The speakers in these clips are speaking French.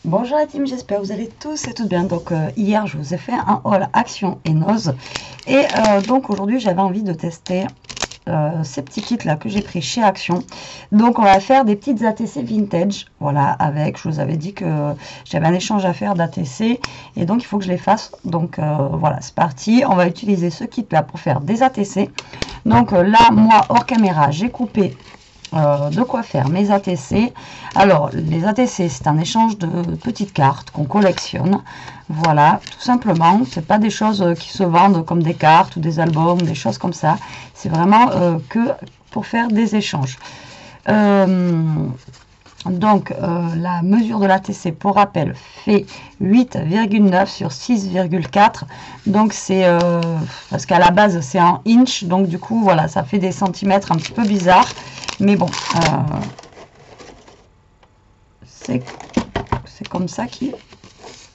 Bonjour la team, j'espère que vous allez tous et toutes bien. Donc hier je vous ai fait un haul Action et Nose et donc aujourd'hui j'avais envie de tester ces petits kits là que j'ai pris chez Action. Donc on va faire des petites ATC vintage, voilà, avec, je vous avais dit que j'avais un échange à faire d'ATC et donc il faut que je les fasse. Donc voilà, c'est parti, on va utiliser ce kit là pour faire des ATC. Donc là moi hors caméra j'ai coupé de quoi faire mes ATC. Alors les ATC c'est un échange de petites cartes qu'on collectionne, voilà, tout simplement. C'est pas des choses qui se vendent comme des cartes ou des albums, des choses comme ça. C'est vraiment que pour faire des échanges. Donc la mesure de l'ATC pour rappel fait 8,9 sur 6,4. Donc c'est parce qu'à la base c'est en inch, donc du coup voilà, ça fait des centimètres un petit peu bizarres. Mais bon, c'est comme ça qu'il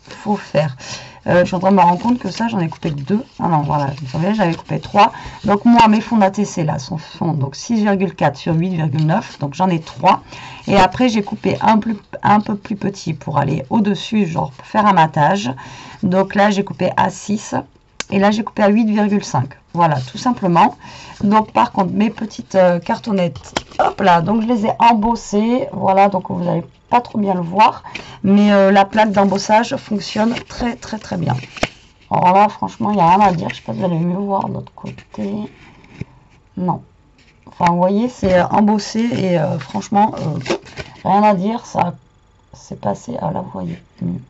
faut faire. Je suis en train de me rendre compte que ça, j'en ai coupé 2. Ah non, voilà, je me souviens, j'avais coupé 3. Donc moi, mes fonds d'ATC là sont donc 6,4 sur 8,9. Donc j'en ai 3. Et après, j'ai coupé un peu plus petit pour aller au-dessus, genre pour faire un matage. Donc là, j'ai coupé à 6. Et là, j'ai coupé à 8,5. Voilà, tout simplement. Donc, par contre, mes petites cartonnettes, hop là, donc je les ai embossées. Voilà, donc vous n'allez pas trop bien le voir. Mais la plaque d'embossage fonctionne très, très, très bien. Alors là, franchement, il n'y a rien à dire. Je ne sais pas si vous allez mieux voir de l'autre côté. Non. Enfin, vous voyez, c'est embossé et franchement, rien à dire. Ça s'est passé. Ah là, vous voyez mieux.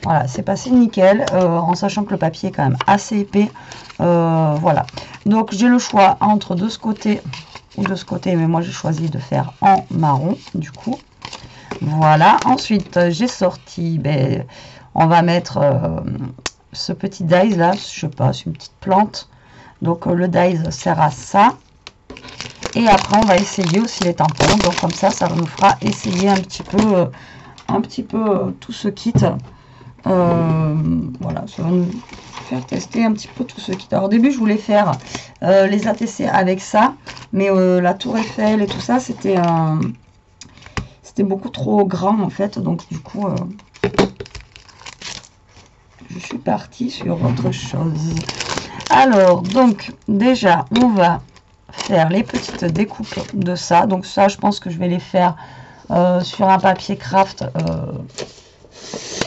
Voilà, c'est passé nickel, en sachant que le papier est quand même assez épais. Voilà. Donc j'ai le choix entre de ce côté ou de ce côté, mais moi j'ai choisi de faire en marron, du coup. Voilà. Ensuite, j'ai sorti, ben, on va mettre ce petit dies là, je sais pas, c'est une petite plante. Donc le dies sert à ça. Et après, on va essayer aussi les tampons. Donc comme ça nous fera essayer un petit peu tout ce kit. Voilà, ça va nous faire tester un petit peu tout ce kit. Alors au début je voulais faire les ATC avec ça, mais la tour Eiffel et tout ça c'était beaucoup trop grand en fait, donc du coup je suis partie sur autre chose. Alors donc déjà on va faire les petites découpes de ça. Donc ça je pense que je vais les faire sur un papier craft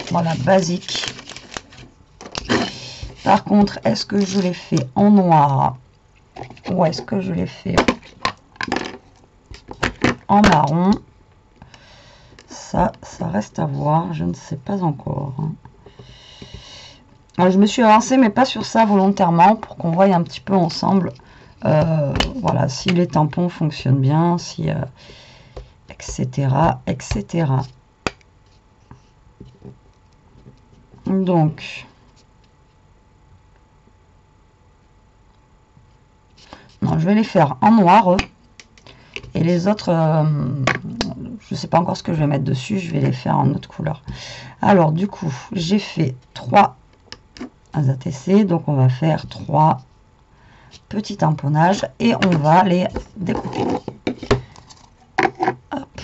voilà, basique. Par contre, est-ce que je l'ai fait en noir ou est-ce que je l'ai fait en marron? Ça reste à voir. Je ne sais pas encore. Alors, je me suis avancée, mais pas sur ça volontairement, pour qu'on voie un petit peu ensemble. Voilà, si les tampons fonctionnent bien, si etc., etc. Donc... non, je vais les faire en noir. Et les autres, je ne sais pas encore ce que je vais mettre dessus. Je vais les faire en autre couleur. Alors, du coup, j'ai fait 3 ATC. Donc, on va faire 3 petits tamponnages. Et on va les découper. Hop.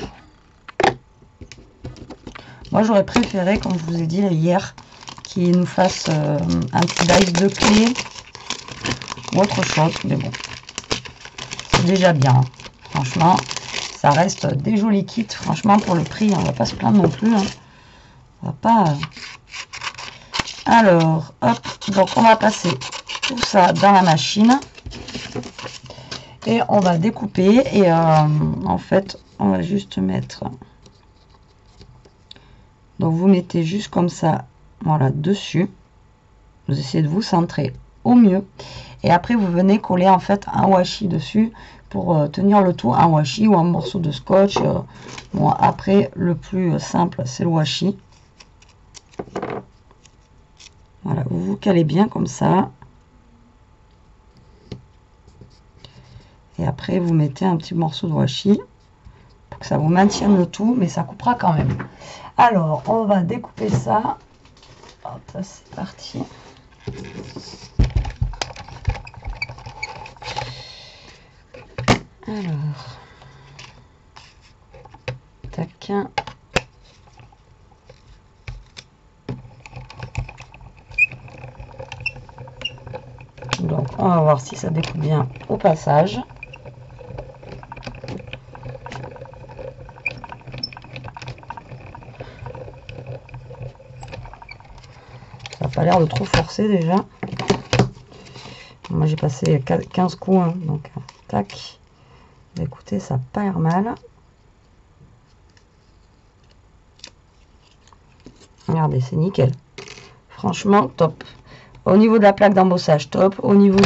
Moi, j'aurais préféré, comme je vous ai dit hier, qu'il nous fasse un petit dice de clé ou autre chose. Mais bon, c'est déjà bien. Franchement, ça reste des jolis kits. Franchement, pour le prix, on va pas se plaindre non plus. Hein. On va pas... Alors, hop. Donc, on va passer tout ça dans la machine. Et on va découper. Et en fait, on va juste mettre... donc, vous mettez juste comme ça, voilà, dessus. Vous essayez de vous centrer au mieux. Et après, vous venez coller en fait un washi dessus pour tenir le tout, un washi ou un morceau de scotch. Bon, après, le plus simple, c'est le washi. Voilà, vous vous calez bien comme ça. Et après, vous mettez un petit morceau de washi pour que ça vous maintienne le tout, mais ça coupera quand même. Alors, on va découper ça. Hop, c'est parti. Alors, tac. On va voir si ça découpe bien au passage. Ça n'a pas l'air de trop forcer déjà. Moi j'ai passé 15 coups, hein, donc tac. Écoutez, ça n'a pas l'air mal. Regardez, c'est nickel. Franchement, top. Au niveau de la plaque d'embossage, top. Au niveau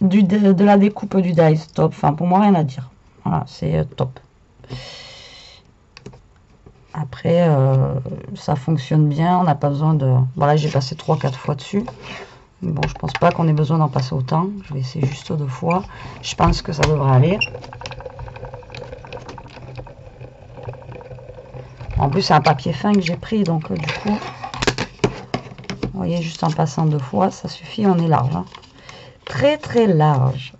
de la découpe du dies, top. Enfin, pour moi, rien à dire. Voilà, c'est top. Après, ça fonctionne bien. On n'a pas besoin de... Voilà, j'ai passé 3-4 fois dessus. Bon, je pense pas qu'on ait besoin d'en passer autant. Je vais essayer juste 2 fois. Je pense que ça devrait aller. En plus, c'est un papier fin que j'ai pris, donc du coup, vous voyez, juste en passant 2 fois, ça suffit, on est large. Hein. Très, très large.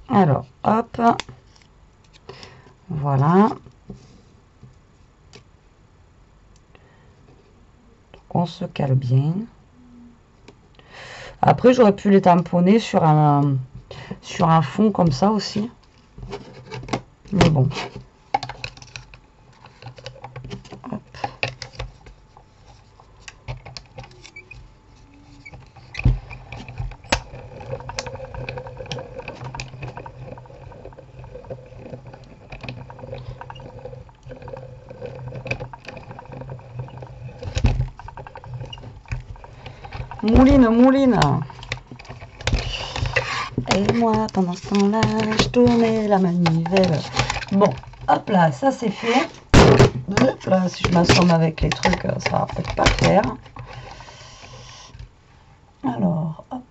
Alors, hop. Voilà. Donc, on se cale bien. Après, j'aurais pu les tamponner sur un fond comme ça aussi. Mais bon. Hop. Mouline, mouline. Et moi, pendant ce temps-là, je tournais la manivelle. Bon, hop là, ça c'est fait. Hop là, si je m'assomme avec les trucs, ça va peut-être pas faire. Alors, hop.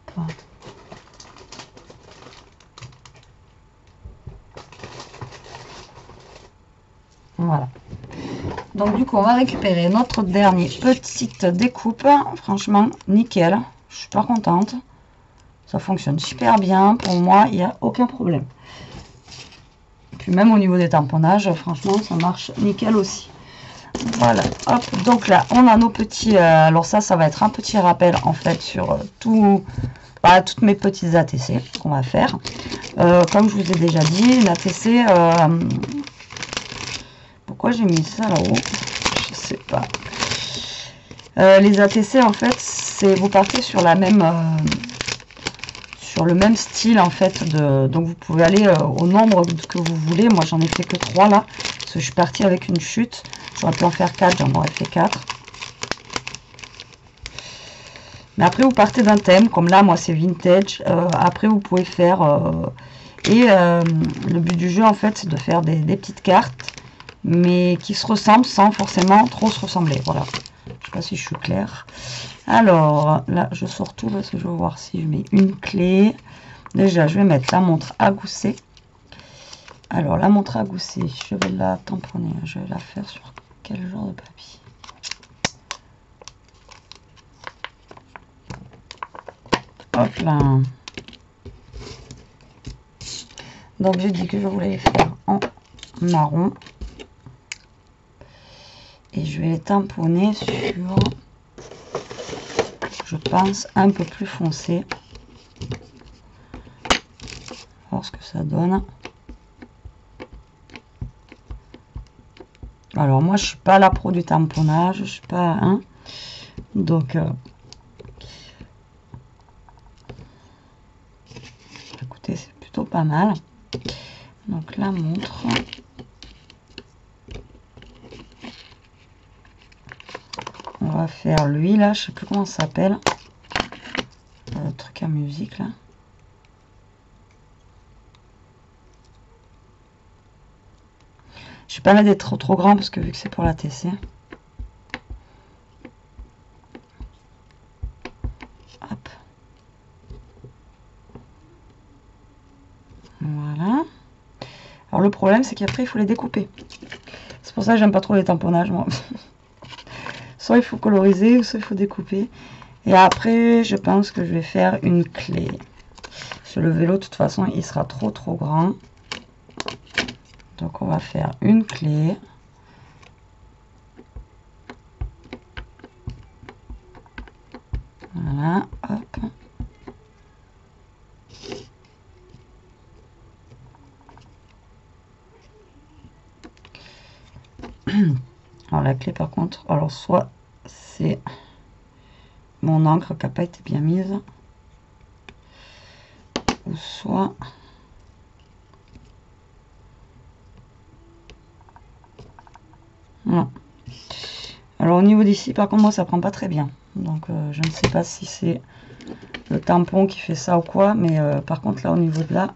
Voilà. Donc du coup, on va récupérer notre dernier petite découpe. Franchement, nickel. Je suis pas contente. Ça fonctionne super bien. Pour moi, il n'y a aucun problème. Puis même au niveau des tamponnages, franchement, ça marche nickel aussi. Voilà. Hop. Donc là, on a nos petits... alors ça va être un petit rappel en fait sur toutes mes petites ATC qu'on va faire. Comme je vous ai déjà dit, une ATC... pourquoi j'ai mis ça là-haut? Je sais pas. Les ATC en fait, c'est vous partez sur la même sur le même style en fait donc vous pouvez aller au nombre que vous voulez. Moi j'en ai fait que 3 là parce que je suis partie avec une chute. J'aurais pu en faire 4, j'en aurais fait 4. Mais après vous partez d'un thème comme là moi c'est vintage. Après vous pouvez faire le but du jeu en fait c'est de faire des petites cartes mais qui se ressemblent sans forcément trop se ressembler. Voilà, je sais pas si je suis claire. Alors là je sors tout parce que je veux voir si je mets une clé. Déjà je vais mettre la montre à gousset. Alors la montre à gousset, je vais la tamponner, je vais la faire sur quel genre de papier? Hop là. Donc j'ai dit que je voulais les faire en marron. Et je vais les tamponner sur, je pense, un peu plus foncé. Voir ce que ça donne. Alors moi je suis pas la pro du tamponnage, je suis pas donc écoutez, c'est plutôt pas mal. Donc la montre. On va faire lui là, je sais plus comment ça s'appelle. Le truc à musique là. Je vais pas mettre d'être trop grand parce que vu que c'est pour la TC. Hop. Voilà. Alors le problème c'est qu'après il faut les découper. C'est pour ça que j'aime pas trop les tamponnages moi. Soit il faut coloriser, soit il faut découper. Et après, je pense que je vais faire une clé. Parce que le vélo, de toute façon, il sera trop grand. Donc, on va faire une clé. Voilà, hop. Alors la clé par contre, alors soit c'est mon encre qui n'a pas été bien mise, ou soit non. Alors au niveau d'ici par contre moi ça prend pas très bien, donc je ne sais pas si c'est le tampon qui fait ça ou quoi, mais par contre là au niveau de là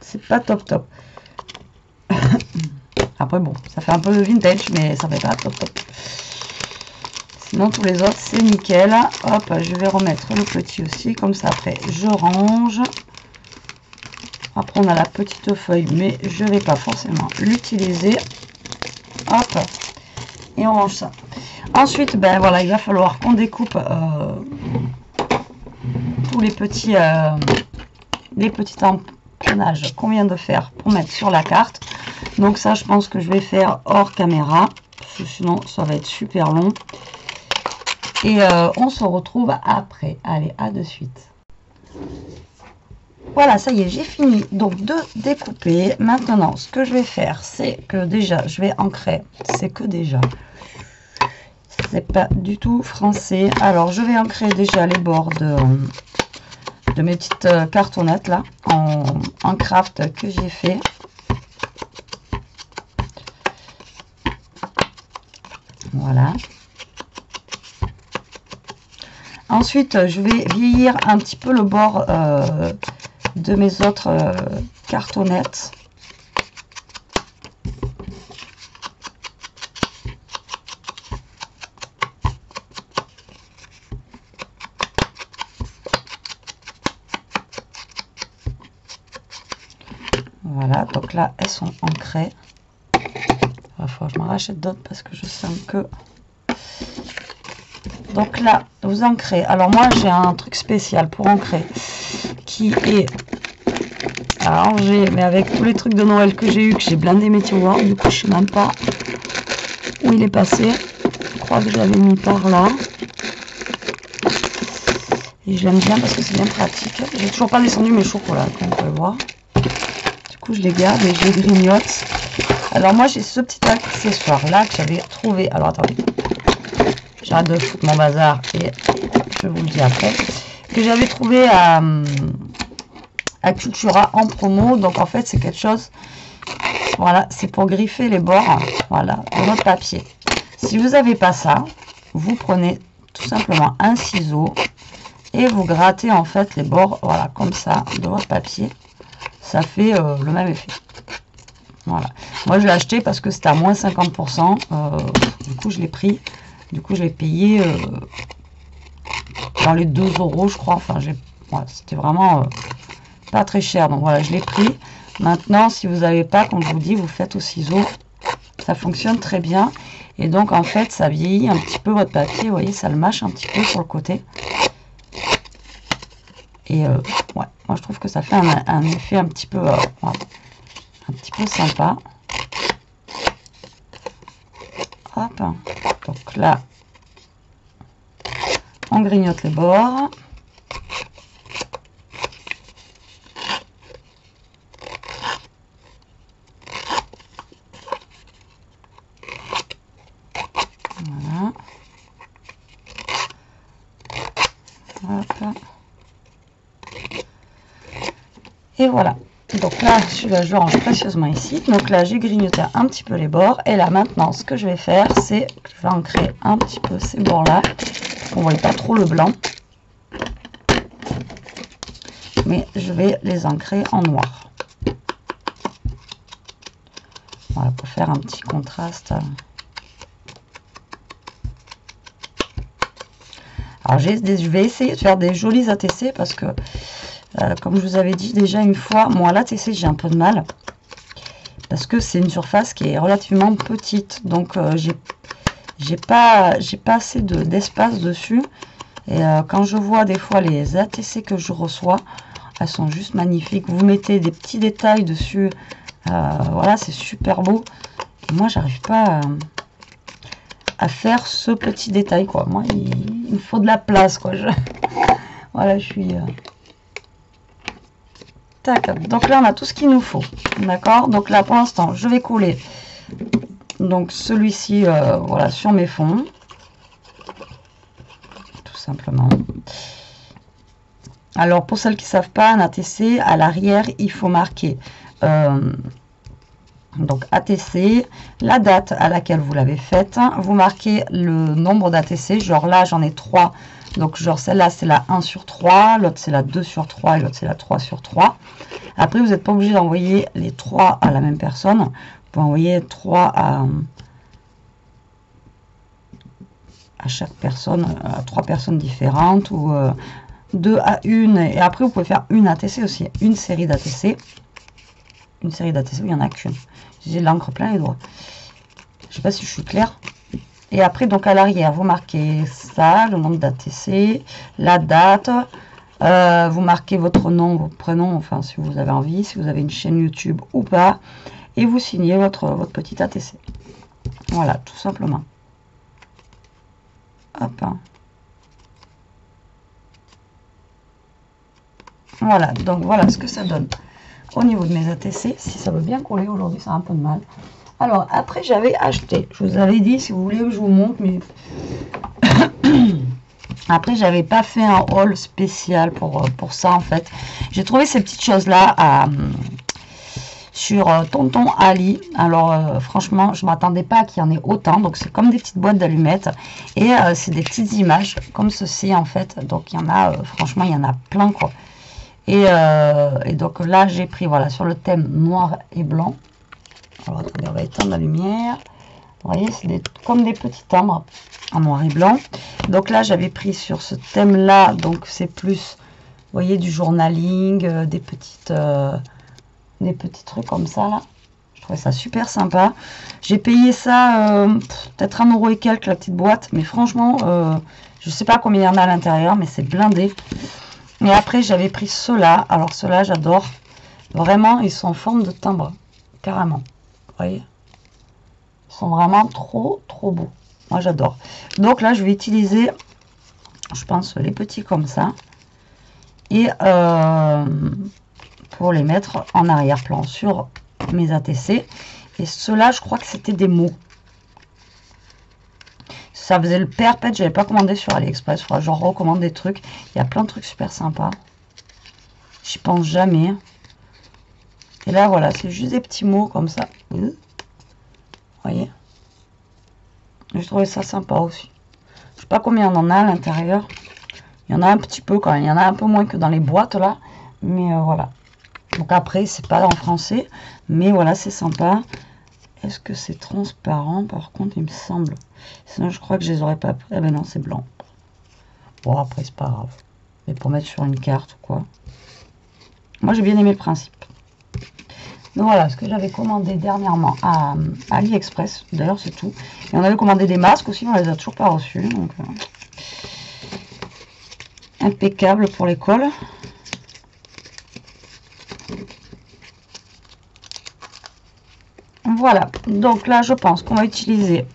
c'est pas top top. Après bon, ça fait un peu de vintage, mais ça fait pas top top. Sinon tous les autres c'est nickel. Hop, je vais remettre le petit aussi, comme ça après je range. Après on a la petite feuille, mais je vais pas forcément l'utiliser. Hop, et on range ça. Ensuite, ben voilà, il va falloir qu'on découpe tous les petits tamponnages qu'on vient de faire pour mettre sur la carte. Donc ça, je pense que je vais faire hors caméra, parce que sinon ça va être super long. Et on se retrouve après. Allez, à de suite. Voilà, ça y est, j'ai fini donc de découper. Maintenant, ce que je vais faire, c'est que déjà, je vais ancrer. C'est que déjà, c'est pas du tout français. Alors, je vais ancrer déjà les bords de mes petites cartonnettes là, en craft que j'ai fait. Voilà. Ensuite, je vais vieillir un petit peu le bord de mes autres cartonnettes. Voilà, donc là, elles sont ancrées. Il faut que je m'en rachète d'autres parce que je sens que... Donc là, vous ancrez. Alors moi, j'ai un truc spécial pour ancrer qui est arrangé, mais avec tous les trucs de Noël que j'ai eu, que j'ai blindé mes tiroirs. Du coup, je sais même pas où il est passé. Je crois que je l'avais mis par là. Et je l'aime bien parce que c'est bien pratique. J'ai toujours pas descendu mes chocolats, comme vous pouvez voir. Du coup, je les garde et je les grignote. Alors moi, j'ai ce petit accessoire là que j'avais trouvé. Alors attendez. J'arrête de foutre mon bazar et je vous le dis après. Que j'avais trouvé à Cultura en promo. Donc en fait c'est quelque chose, voilà, c'est pour griffer les bords, voilà, de votre papier. Si vous n'avez pas ça, vous prenez tout simplement un ciseau et vous grattez en fait les bords, voilà, comme ça, de votre papier. Ça fait le même effet. Voilà. Moi je l'ai acheté parce que c'était à moins 50%. Du coup je l'ai pris. Du coup, je l'ai payé dans les 2 € je crois. Enfin, ouais, c'était vraiment pas très cher. Donc voilà, je l'ai pris. Maintenant, si vous n'avez pas, comme je vous dis, vous faites au ciseau. Ça fonctionne très bien. Et donc, en fait, ça vieillit un petit peu votre papier. Vous voyez, ça le mâche un petit peu sur le côté. Et ouais, moi, je trouve que ça fait un effet un petit peu, voilà, un petit peu sympa. Hop. Donc là, on grignote les bords. Voilà. Hop. Et voilà. Donc là, celui-là, je le range précieusement ici. Donc là, j'ai grignoté un petit peu les bords. Et là, maintenant, ce que je vais faire, c'est que je vais ancrer un petit peu ces bords-là. On ne voit pas trop le blanc. Mais je vais les ancrer en noir. Voilà, pour faire un petit contraste. Alors, je vais essayer de faire des jolis ATC parce que... comme je vous avais dit déjà une fois, moi l'ATC j'ai un peu de mal parce que c'est une surface qui est relativement petite, donc j'ai pas assez d'espace dessus. Et quand je vois des fois les ATC que je reçois, elles sont juste magnifiques. Vous mettez des petits détails dessus, voilà, c'est super beau. Et moi j'arrive pas à faire ce petit détail, quoi. Moi, il me faut de la place, quoi. Voilà, je suis... Tac. Donc là, on a tout ce qu'il nous faut. D'accord? Donc là, pour l'instant, je vais coller donc celui-ci, voilà, sur mes fonds. Tout simplement. Alors, pour celles qui ne savent pas, un ATC, à l'arrière, il faut marquer donc ATC, la date à laquelle vous l'avez faite. Vous marquez le nombre d'ATC. Genre là, j'en ai 3. Donc, genre celle-là, c'est la 1 sur 3. L'autre, c'est la 2 sur 3. Et l'autre, c'est la 3 sur 3. Après, vous n'êtes pas obligé d'envoyer les 3 à la même personne. Vous pouvez envoyer 3 à chaque personne, à 3 personnes différentes. Ou 2 à 1. Et après, vous pouvez faire une ATC aussi. Une série d'ATC. Une série d'ATC où il n'y en a qu'une. J'ai de l'encre plein les doigts. Je ne sais pas si je suis claire. Et après, donc à l'arrière, vous marquez ça, le nombre d'ATC, la date. Vous marquez votre nom, votre prénom, enfin si vous avez envie, si vous avez une chaîne YouTube ou pas. Et vous signez votre petit ATC. Voilà, tout simplement. Hop. Voilà, donc voilà ce que ça donne au niveau de mes ATC. Si ça veut bien coller aujourd'hui, ça a un peu de mal. Alors, après, j'avais acheté. Je vous avais dit, si vous voulez, je vous montre, mais... Après, j'avais pas fait un haul spécial pour ça, en fait. J'ai trouvé ces petites choses-là sur Tonton Ali. Alors, franchement, je ne m'attendais pas qu'il y en ait autant. Donc, c'est comme des petites boîtes d'allumettes. Et c'est des petites images, comme ceci, en fait. Donc, il y en a, franchement, il y en a plein, quoi. Et donc, là, j'ai pris, voilà, sur le thème noir et blanc. Alors, attendez, on va éteindre la lumière. Vous voyez, c'est comme des petits timbres en noir et blanc. Donc là, j'avais pris sur ce thème-là. Donc, c'est plus, vous voyez, du journaling, des petits trucs comme ça, là. Je trouvais ça super sympa. J'ai payé ça peut-être 1 € et quelques, la petite boîte. Mais franchement, je ne sais pas combien il y en a à l'intérieur, mais c'est blindé. Et après, j'avais pris ceux-là. Alors, ceux-là, j'adore. Vraiment, ils sont en forme de timbre. Carrément. Vous voyez, ils sont vraiment trop beaux. Moi, j'adore. Donc là, je vais utiliser, je pense, les petits comme ça. Et pour les mettre en arrière-plan sur mes ATC. Et ceux-là, je crois que c'était des mots. Ça faisait le perpète. Je n'avais pas commandé sur AliExpress. Il faudra que je recommande des trucs. Il y a plein de trucs super sympas. J'y pense jamais. Et là, voilà, c'est juste des petits mots comme ça. Vous voyez? J'ai trouvé ça sympa aussi. Je sais pas combien on en a à l'intérieur. Il y en a un petit peu quand même. Il y en a un peu moins que dans les boîtes là. Mais voilà. Donc après, c'est pas en français. Mais voilà, c'est sympa. Est-ce que c'est transparent? Par contre, il me semble. Sinon, je crois que je les aurais pas pris. Ah ben non, c'est blanc. Bon, après, c'est pas grave. Mais pour mettre sur une carte ou quoi. Moi, j'ai bien aimé le principe. Donc voilà ce que j'avais commandé dernièrement à AliExpress. D'ailleurs, c'est tout. Et on avait commandé des masques aussi, on les a toujours pas reçus. Donc, impeccable pour l'école. Voilà. Donc là, je pense qu'on va utiliser.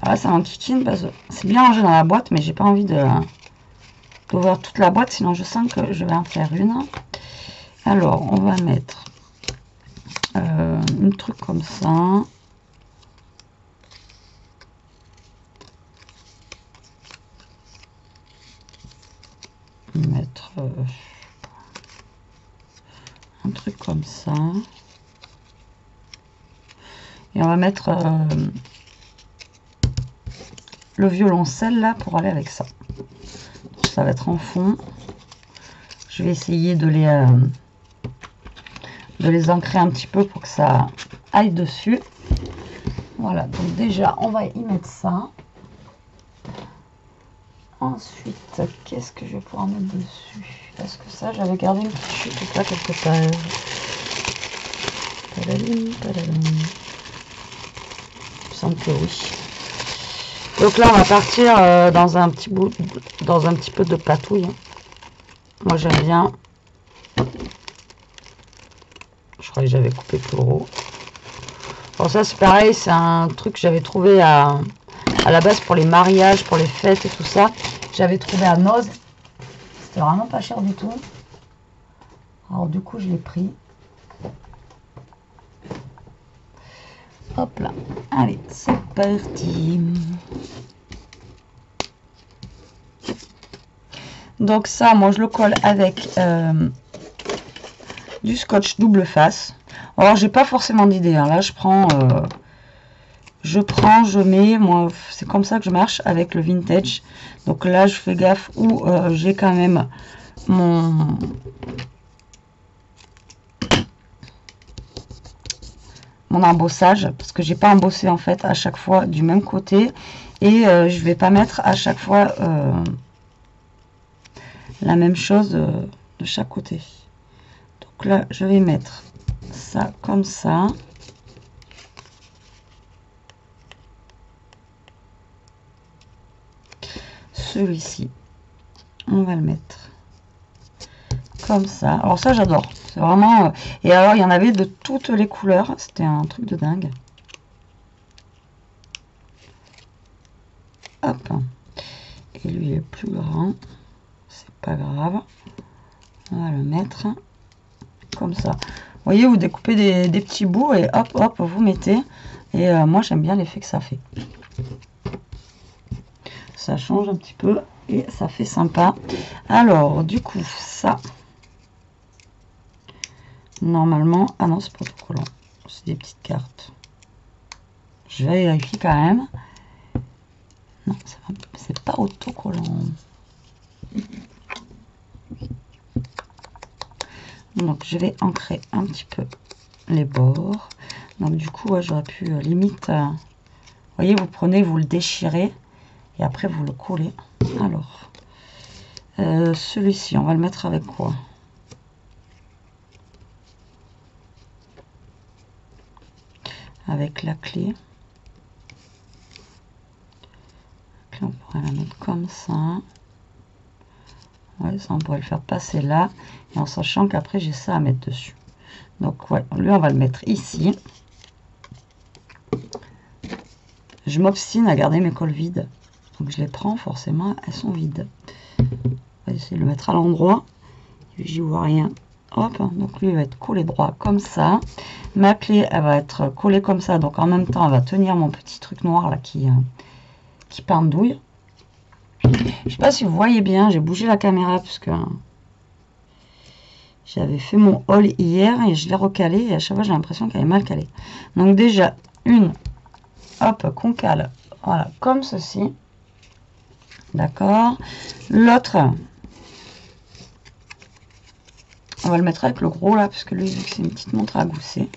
Voilà, ça m'enquiquine parce que c'est bien rangé dans la boîte, mais j'ai pas envie d'ouvrir toute la boîte, sinon je sens que je vais en faire une. Alors, on va mettre un truc comme ça. Mettre un truc comme ça. Et on va mettre le violoncelle là pour aller avec ça. Ça va être en fond. Je vais essayer de les ancrer un petit peu pour que ça aille dessus. Voilà, donc déjà on va y mettre ça. Ensuite, qu'est-ce que je vais pouvoir mettre dessus? Est-ce que ça, j'avais gardé une petite chute ou pas quelque part? Padalim, padalim. Il me semble que oui. Donc là, on va partir dans un petit peu de patouille. Moi, j'aime bien. Je crois que j'avais coupé plus gros. Bon, ça, c'est pareil. C'est un truc que j'avais trouvé à À la base, pour les mariages, pour les fêtes et tout ça, j'avais trouvé à Noz. C'était vraiment pas cher du tout. Alors du coup, je l'ai pris. Hop là. Allez, c'est parti. Donc ça, moi, je le colle avec du scotch double face. Alors, j'ai pas forcément d'idée. Hein. Là, je mets, moi, c'est comme ça que je marche avec le vintage. Donc là, je fais gaffe où j'ai quand même mon embossage, parce que j'ai pas embossé en fait à chaque fois du même côté, et je vais pas mettre à chaque fois la même chose de chaque côté. Donc là, je vais mettre ça comme ça. Celui-ci, on va le mettre comme ça. Alors ça, j'adore. C'est vraiment... et alors, il y en avait de toutes les couleurs. C'était un truc de dingue. Hop. Et lui est plus grand. C'est pas grave. On va le mettre comme ça. Vous voyez, vous découpez des petits bouts et hop, hop, vous mettez. Et moi, j'aime bien l'effet que ça fait. Ça change un petit peu et ça fait sympa. Alors, du coup, ça... normalement... ah non, c'est pas autocollant. C'est des petites cartes. Je vais vérifier quand même. Non, c'est pas autocollant. Donc, je vais ancrer un petit peu les bords. Donc, du coup, ouais, j'aurais pu limite... vous voyez, vous prenez, vous le déchirez. Et après, vous le collez. Alors, celui-ci, on va le mettre avec quoi? Avec la clé. La clé, on pourrait la mettre comme ça. Ouais, ça, on pourrait le faire passer là. Et en sachant qu'après, j'ai ça à mettre dessus. Donc, ouais, lui, on va le mettre ici. Je m'obstine à garder mes cols vides. Donc, je les prends, forcément, elles sont vides. On va essayer de le mettre à l'endroit. J'y vois rien. Hop, donc lui, il va être collé droit comme ça. Ma clé, elle va être collée comme ça. Donc, en même temps, elle va tenir mon petit truc noir là qui pendouille. Je sais pas si vous voyez bien, j'ai bougé la caméra puisque j'avais fait mon haul hier et je l'ai recalé et à chaque fois j'ai l'impression qu'elle est mal calée. Donc déjà une, hop, qu'on cale, voilà, comme ceci. D'accord. L'autre, on va le mettre avec le gros là, puisque lui, vu que c'est une petite montre à gousset.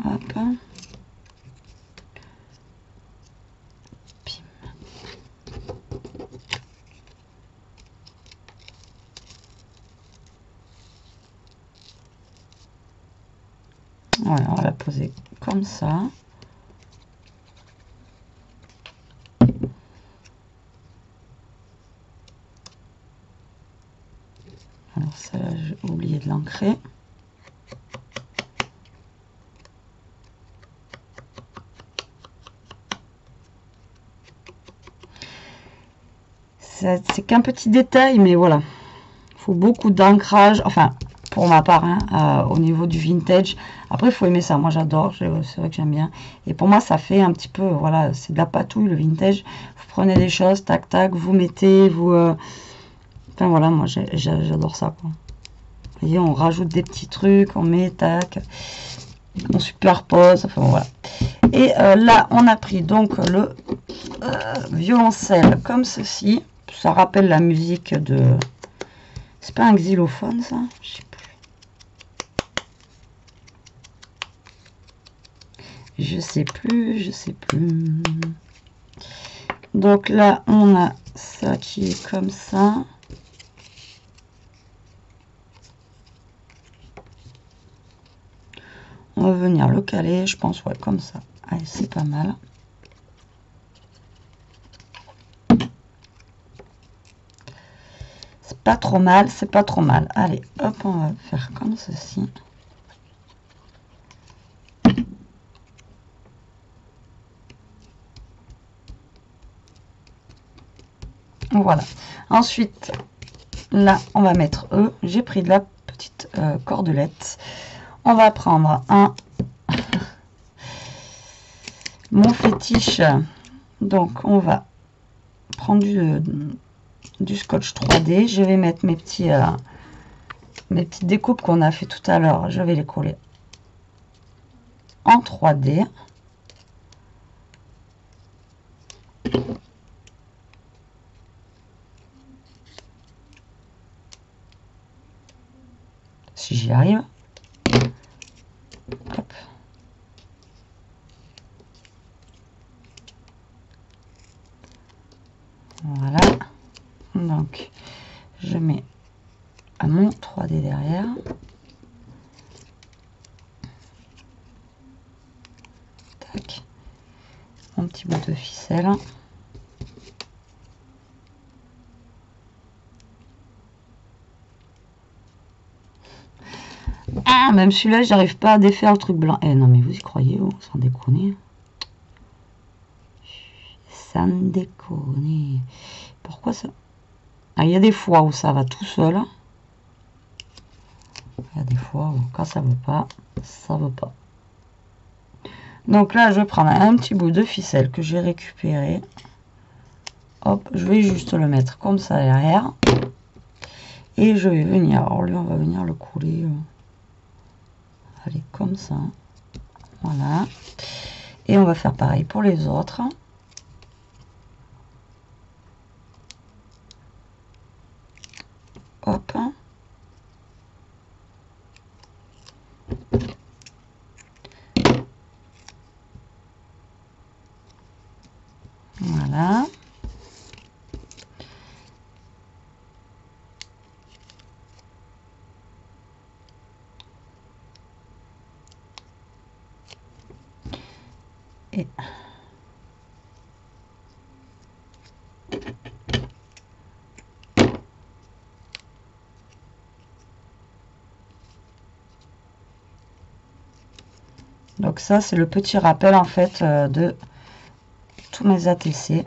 Hop. Pim. Voilà, on va la poser comme ça. Alors ça, j'ai oublié de l'ancrer. C'est qu'un petit détail, mais voilà. Il faut beaucoup d'ancrage, enfin, pour ma part, hein, au niveau du vintage. Après, il faut aimer ça. Moi, j'adore. C'est vrai que j'aime bien. Et pour moi, ça fait un petit peu, voilà, c'est de la patouille, le vintage. Vous prenez des choses, tac, tac, vous mettez, vous... enfin, voilà, moi, j'adore ça, quoi. Vous voyez, on rajoute des petits trucs, on met, tac, on superpose, enfin, voilà. Et là, on a pris, donc, le violoncelle comme ceci. Ça rappelle la musique de... c'est pas un xylophone, ça? Je sais plus. Je sais plus, je sais plus. Donc là, on a ça qui est comme ça. On va venir le caler, je pense, ouais, comme ça. Allez, c'est pas mal. pas trop mal, c'est pas trop mal. Allez, hop, on va faire comme ceci. Voilà. Ensuite, là, on va mettre E. J'ai pris de la petite cordelette. On va prendre un mon fétiche. Donc, on va prendre du scotch 3D. Je vais mettre mes petites découpes qu'on a fait tout à l'heure. Je vais les coller en 3D. Si j'y arrive. Hop. Voilà. Donc, je mets à mon 3D derrière. Tac. Mon petit bout de ficelle. Ah, même celui-là, j'arrive pas à défaire le truc blanc. Eh non, mais vous y croyez, oh, sans déconner. Sans déconner. Pourquoi ça? Ah, il y a des fois où ça va tout seul. Il y a des fois où quand ça veut pas, ça veut pas. Donc là, je vais prendre un petit bout de ficelle que j'ai récupéré. Hop, je vais juste le mettre comme ça derrière. Et je vais venir, alors lui, on va venir le couler. Allez, comme ça. Voilà. Et on va faire pareil pour les autres. Hop. Voilà. Et donc ça, c'est le petit rappel en fait de tous mes ATC.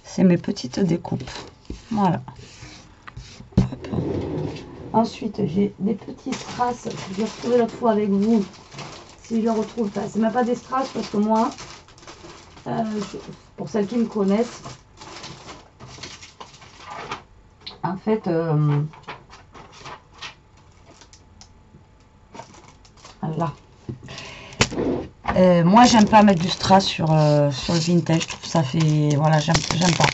C'est mes petites découpes. Voilà. Hop. Ensuite, j'ai des petits strass que j'ai retrouvé l'autre fois avec vous. Si je les retrouve pas, c'est même pas des strass parce que moi, pour celles qui me connaissent, en fait, là. Moi, j'aime pas mettre du strass sur le vintage. Je trouve que ça fait, voilà, j'aime pas.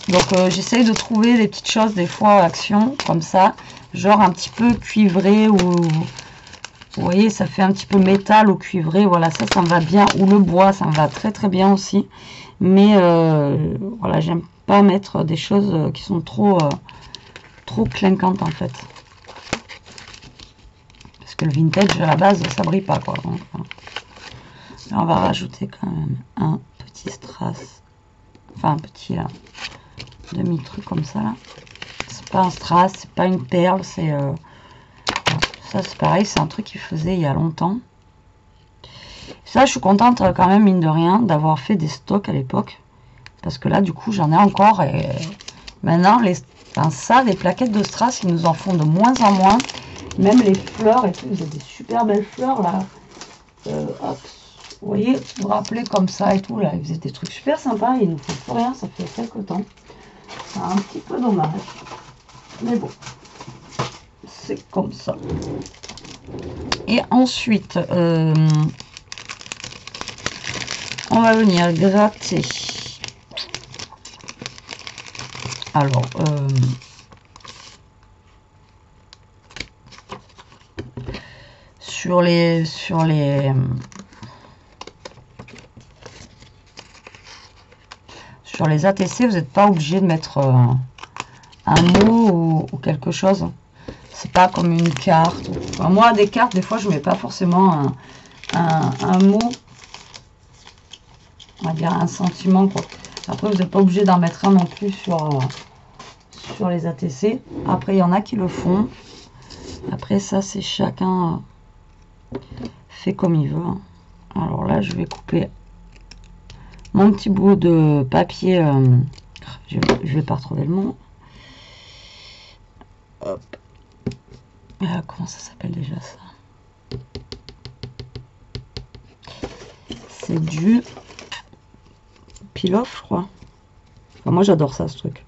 Donc, j'essaye de trouver des petites choses des fois action comme ça, genre un petit peu cuivré ou vous voyez, ça fait un petit peu métal ou cuivré. Voilà, ça me va bien. Ou le bois, ça me va très très bien aussi. Mais voilà, j'aime pas mettre des choses qui sont trop clinquantes en fait. Parce que le vintage à la base, ça brille pas quoi. Donc, voilà. Là, on va rajouter quand même un petit strass. Enfin, un petit là, demi-truc comme ça là. C'est pas un strass, c'est pas une perle, c'est... ça c'est pareil, c'est un truc qu'il faisait il y a longtemps. Ça, je suis contente quand même, mine de rien, d'avoir fait des stocks à l'époque. Parce que là, du coup, j'en ai encore. Et maintenant, les plaquettes de strass, ils nous en font de moins en moins. Même les fleurs et tout, ils ont des super belles fleurs là. Hop, vous voyez, vous vous rappelez comme ça et tout, là, ils faisaient des trucs super sympas. Ils nous font plus rien, ça fait quelques temps. C'est un petit peu dommage. Mais bon, c'est comme ça. Et ensuite, on va venir gratter. Alors, sur les ATC, vous n'êtes pas obligé de mettre un mot ou quelque chose. C'est pas comme une carte. Enfin, moi, des cartes, des fois, je mets pas forcément un mot. On va dire un sentiment, quoi. Après, vous n'êtes pas obligé d'en mettre un non plus sur sur les ATC. Après, il y en a qui le font. Après, ça, c'est chacun fait comme il veut. Alors là, je vais couper mon petit bout de papier. Je vais pas retrouver le mot. Hop. Comment ça s'appelle déjà ça? C'est du peel-off, je crois. Enfin, moi, j'adore ça, ce truc.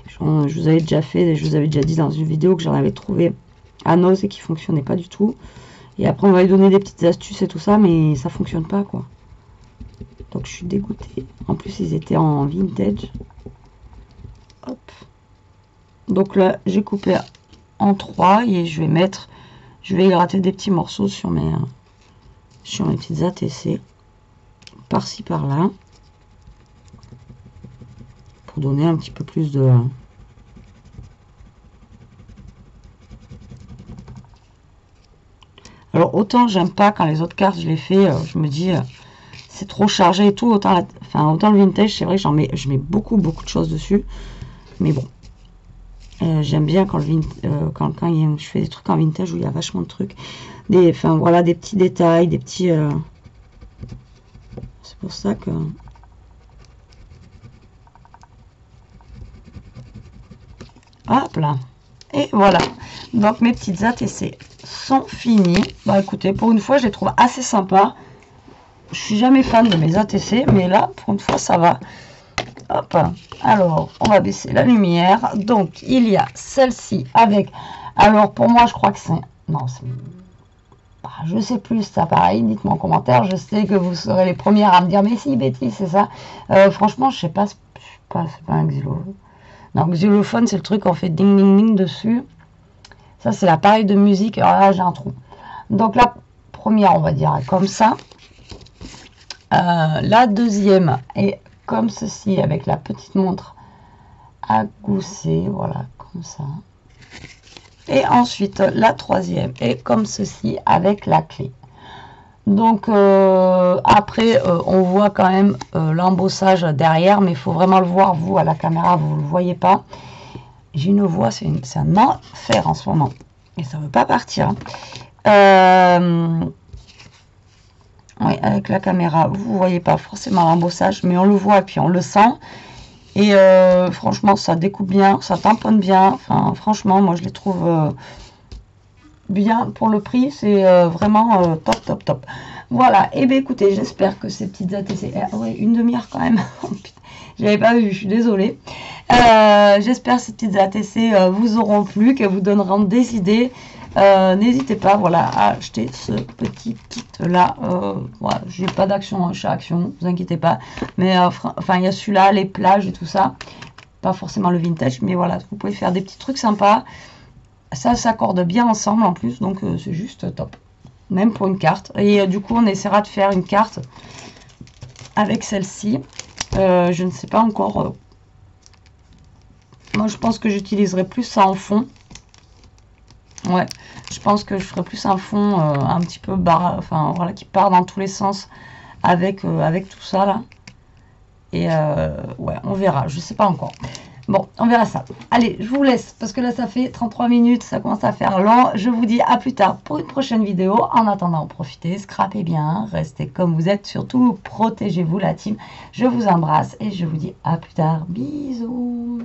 Je vous avais déjà fait, je vous avais déjà dit dans une vidéo que j'en avais trouvé à Noz et qui fonctionnait pas du tout. Et après, on m'avait donné des petites astuces et tout ça, mais ça fonctionne pas, quoi. Donc, je suis dégoûtée. En plus, ils étaient en vintage. Hop. Donc là, j'ai coupé en 3 et je vais gratter des petits morceaux sur mes petites ATC. Par-ci, par-là. Pour donner un petit peu plus de... Alors, autant j'aime pas quand les autres cartes, je les fais, je me dis, c'est trop chargé et tout. Autant le vintage, c'est vrai, je mets beaucoup de choses dessus. Mais bon, j'aime bien quand je fais des trucs en vintage où il y a vachement de trucs. Voilà, des petits détails, des petits... C'est pour ça que... Hop là. Et voilà. Donc, mes petites ATC sont finies. Bah, écoutez, pour une fois, je les trouve assez sympas. Je suis jamais fan de mes ATC, mais là, pour une fois, ça va. Hop. Alors, on va baisser la lumière. Donc, il y a celle-ci avec... Alors, pour moi, je crois que c'est... Non, c'est... Je sais plus, ça pareil, dites-moi en commentaire. Je sais que vous serez les premières à me dire, mais si, Betty, c'est ça. Franchement, je sais pas, c'est pas un xylophone. Non, xylophone, c'est le truc qu'on fait ding ding ding dessus. Ça, c'est l'appareil de musique. Alors là, j'ai un trou. Donc, la première, on va dire comme ça. La deuxième est comme ceci, avec la petite montre à gousset. Voilà, comme ça. Et ensuite, la troisième est comme ceci, avec la clé. Donc, après, on voit quand même l'embossage derrière, mais il faut vraiment le voir, vous, à la caméra, vous ne le voyez pas. J'ai une voix, c'est un enfer en ce moment. Et ça ne veut pas partir. Oui, avec la caméra, vous ne voyez pas forcément l'embossage, mais on le voit et puis on le sent. Et franchement, ça découpe bien, ça tamponne bien. Enfin, franchement, moi, je les trouve bien pour le prix. C'est vraiment top, top, top. Voilà. Et bien, écoutez, j'espère que ces petites ATC... ouais, une demi-heure quand même. J'avais pas vu, je suis désolée. J'espère que ces petites ATC vous auront plu, qu'elles vous donneront des idées. N'hésitez pas, voilà, à acheter ce petit kit là. Voilà, j'ai pas d'action chez Action, vous inquiétez pas. Mais enfin, il y a celui-là, les plages et tout ça. Pas forcément le vintage, mais voilà, vous pouvez faire des petits trucs sympas. Ça s'accorde bien ensemble en plus, donc c'est juste top. Même pour une carte. Et du coup, on essaiera de faire une carte avec celle-ci. Je ne sais pas encore. Moi, je pense que j'utiliserai plus ça en fond. Ouais, je pense que je ferai plus un fond un petit peu enfin voilà, qui part dans tous les sens avec tout ça là. Et ouais, on verra, je sais pas encore. Bon, on verra ça. Allez, je vous laisse parce que là ça fait 33 minutes, ça commence à faire long. Je vous dis à plus tard pour une prochaine vidéo. En attendant, profitez, scrapez bien, restez comme vous êtes, surtout protégez-vous la team. Je vous embrasse et je vous dis à plus tard. Bisous.